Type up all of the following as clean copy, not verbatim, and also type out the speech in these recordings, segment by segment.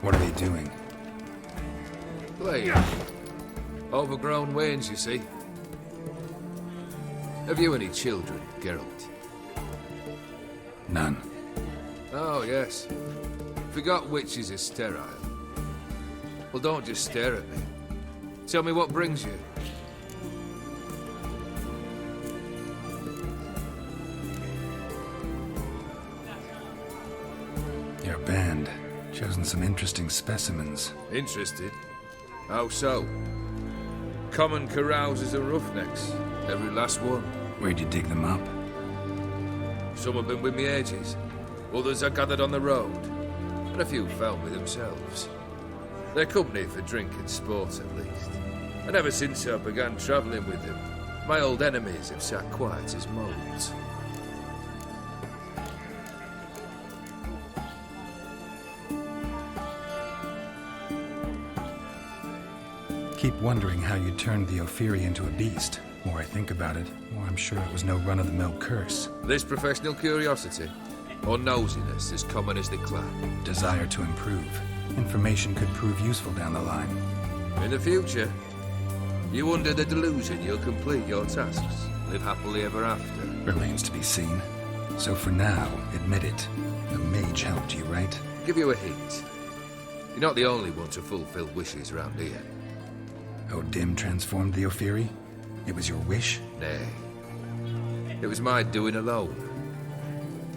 What are they doing? Playing. Overgrown wains, you see. Have you any children, Geralt? None. Oh, yes. Forgot witches are sterile. Well, don't just stare at me. Tell me what brings you. Your band. Chosen some interesting specimens. Interested? How so? Common carousers and roughnecks. Every last one. Where'd you dig them up? Some have been with me ages. Others I gathered on the road. And a few found me themselves. They're company for drink and sport, at least. And ever since I began travelling with them, my old enemies have sat quiet as moles. Keep wondering how you turned the Ophiri into a beast. The more I think about it, the more I'm sure it was no run-of-the-mill curse. This professional curiosity, or nosiness as common as the clan. Desire to improve. Information could prove useful down the line. In the future, you under the delusion you'll complete your tasks, live happily ever after. Remains to be seen. So for now, admit it. The mage helped you, right? Give you a hint. You're not the only one to fulfill wishes around here. Dim transformed the Ophiri? It was your wish? Nay. It was my doing alone.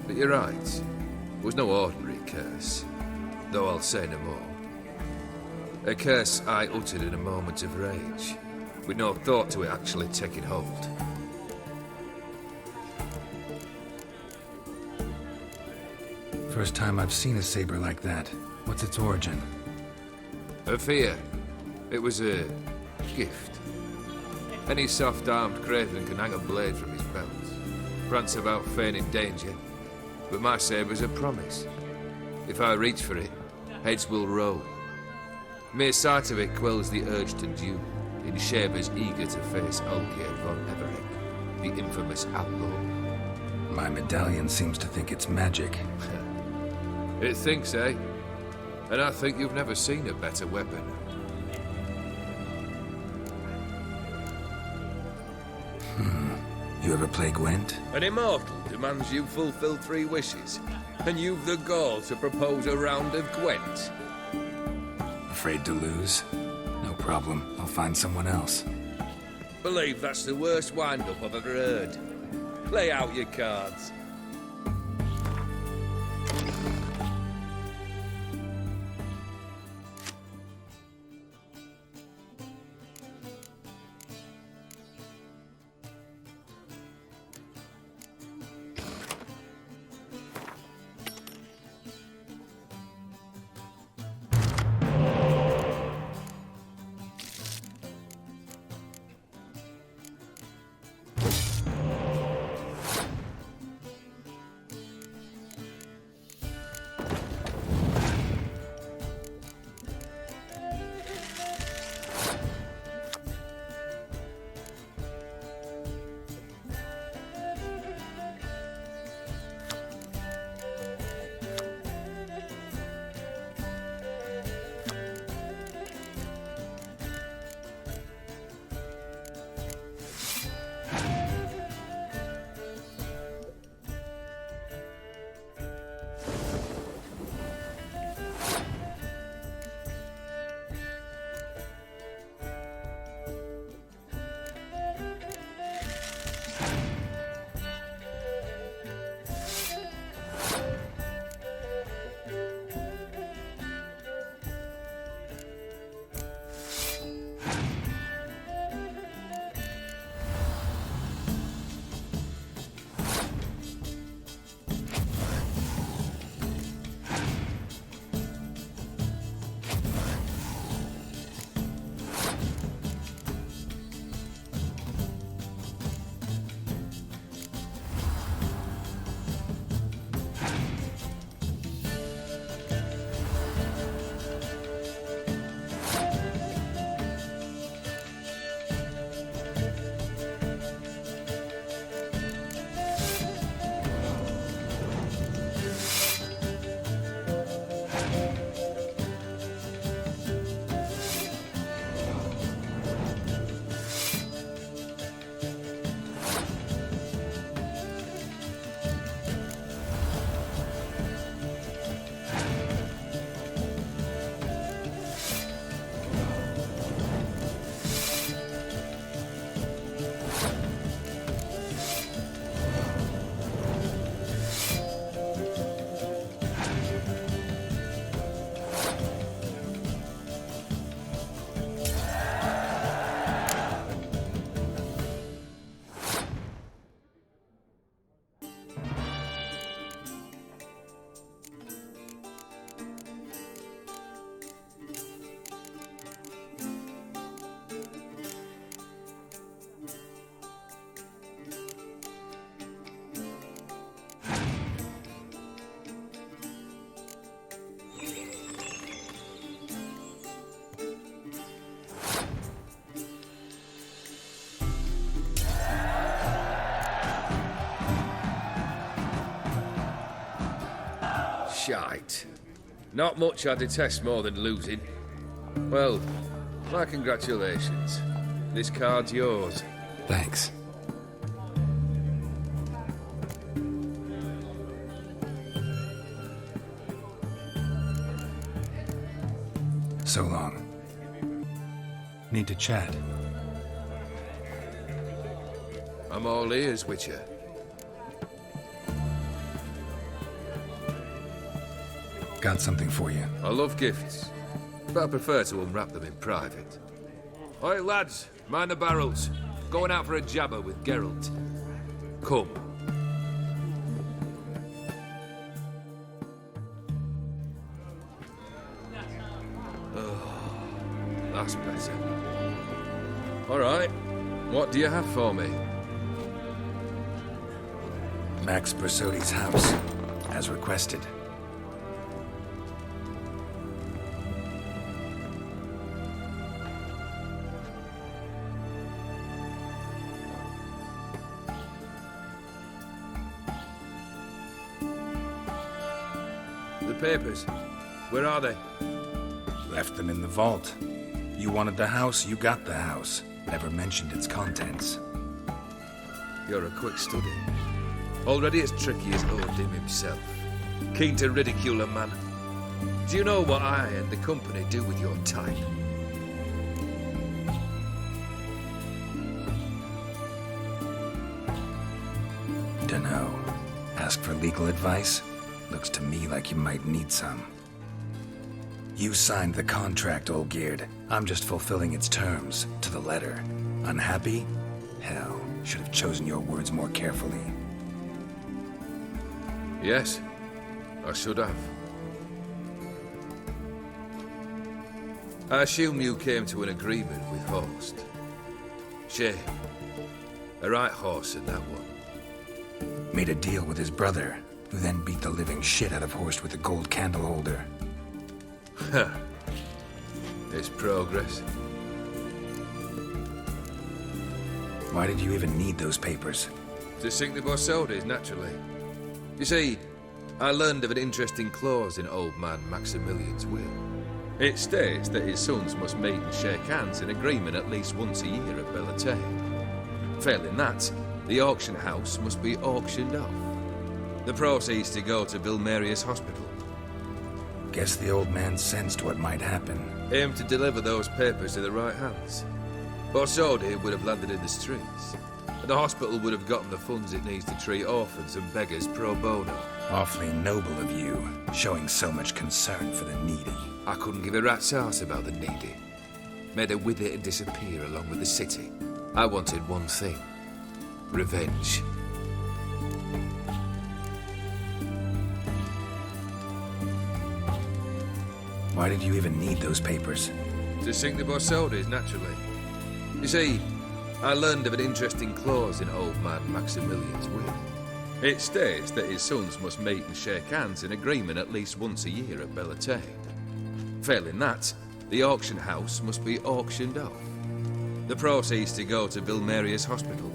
But you're right. It was no ordinary curse. Though I'll say no more. A curse I uttered in a moment of rage, with no thought to it actually taking hold. First time I've seen a saber like that. What's its origin? A fear. It was a gift. Any soft-armed craven can hang a blade from his belt, prance about feigning danger, but my saber's a promise. If I reach for it, heads will roll. Mere sight of it quells the urge to duel, in shavers eager to face Olgierd von Everett, the infamous outlaw. My medallion seems to think it's magic. It thinks, eh? And I think you've never seen a better weapon. You ever play Gwent? An immortal demands you fulfill 3 wishes, and you've the gall to propose a round of Gwent. Afraid to lose? No problem. I'll find someone else. Believe that's the worst wind-up I've ever heard. Lay out your cards. Shite. Not much I detest more than losing. Well, my congratulations. This card's yours. Thanks. So long. Need to chat. I'm all ears, Witcher. Got something for you. I love gifts, but I prefer to unwrap them in private. Oi, lads, mind the barrels. Going out for a jabber with Geralt. Come. Oh, that's better. All right, what do you have for me? Max Borsodi's house, as requested. The papers, where are they? Left them in the vault. You wanted the house, you got the house. Never mentioned its contents. You're a quick study. Already as tricky as Odin himself. Keen to ridicule a man. Do you know what I and the company do with your type? Dunno. Ask for legal advice? Looks to me like you might need some. You signed the contract, Olgierd. I'm just fulfilling its terms, to the letter. Unhappy? Hell, should have chosen your words more carefully. Yes, I should have. I assume you came to an agreement with Horst. Shame. A right horse in that one. Made a deal with his brother, who then beat the living shit out of Horst with a gold candle holder. Huh. It's progress. Why did you even need those papers? To sink the Borsodi, naturally. You see, I learned of an interesting clause in old man Maximilian's will. It states that his sons must meet and shake hands in agreement at least once a year at Bellatane. Failing that, the auction house must be auctioned off. The proceeds to go to Vilmerius Hospital. Guess the old man sensed what might happen. Aim to deliver those papers to the right hands. Borsodi would have landed in the streets. And the hospital would have gotten the funds it needs to treat orphans and beggars pro bono. Awfully noble of you, showing so much concern for the needy. I couldn't give a rat's ass about the needy. Made her wither and disappear along with the city. I wanted one thing. Revenge. Why did you even need those papers? To sink the Borsodi, naturally. You see, I learned of an interesting clause in old man Maximilian's will. It states that his sons must meet and shake hands in agreement at least once a year at Bellatane. Failing that, the auction house must be auctioned off. The proceeds to go to Vilmerius Hospital.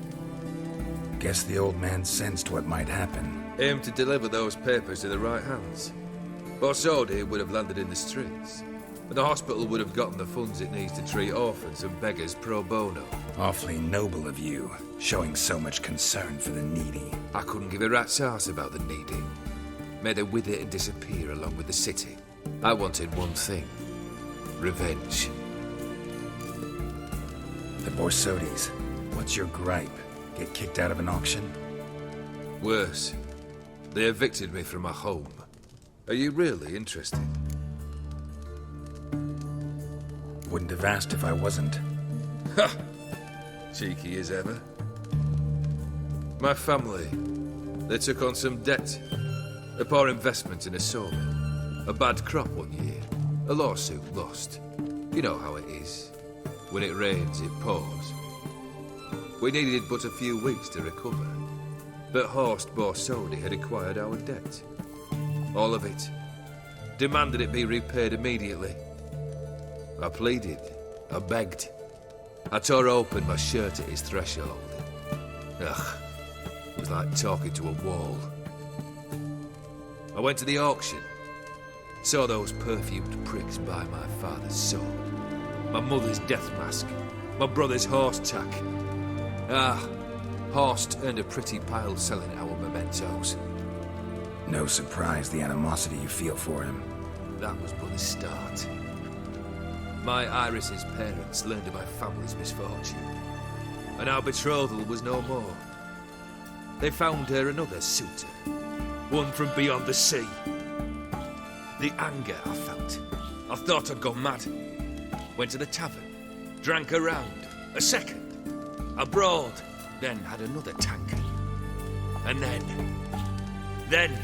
Guess the old man sensed what might happen. Aim to deliver those papers to the right hands. Borsodi would have landed in the streets. And the hospital would have gotten the funds it needs to treat orphans and beggars pro bono. Awfully noble of you, showing so much concern for the needy. I couldn't give a rat's ass about the needy. Made her wither and disappear along with the city. I wanted one thing. Revenge. The Borsodis. What's your gripe? Get kicked out of an auction? Worse. They evicted me from my home. Are you really interested? Wouldn't have asked if I wasn't. Ha! Cheeky as ever. My family, they took on some debt. A poor investment in a sawmill. A bad crop one year. A lawsuit lost. You know how it is. When it rains, it pours. We needed but a few weeks to recover. But Horst Borsodi had acquired our debt. All of it. Demanded it be repaid immediately. I pleaded. I begged. I tore open my shirt at his threshold. Ugh. It was like talking to a wall. I went to the auction. Saw those perfumed pricks by my father's sword, my mother's death mask, my brother's horse tack. Ah, Horst earned a pretty pile selling our mementos. No surprise the animosity you feel for him. That was but the start. My Iris's parents learned of my family's misfortune, and our betrothal was no more. They found her another suitor, one from beyond the sea. The anger I felt, I thought I'd gone mad. Went to the tavern, drank a round, a second, abroad, then had another tank. And then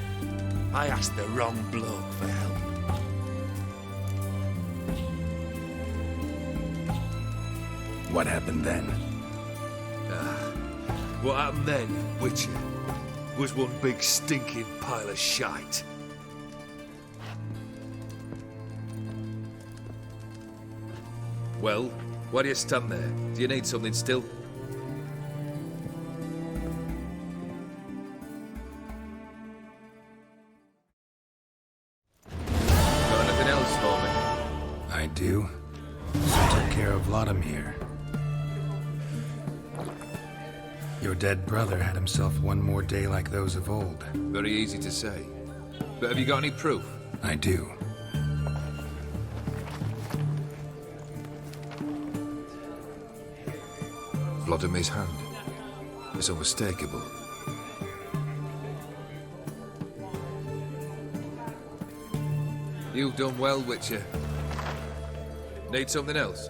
I asked the wrong bloke for help. What happened then? What happened then, Witcher, was one big stinking pile of shite. Well, why do you stand there? Do you need something still? Got anything else for me? I do. So took care of Vlodimir. Your dead brother had himself one more day like those of old. Very easy to say. But have you got any proof? I do. Vlodimir's hand. It's unmistakable. You've done well, Witcher. Need something else?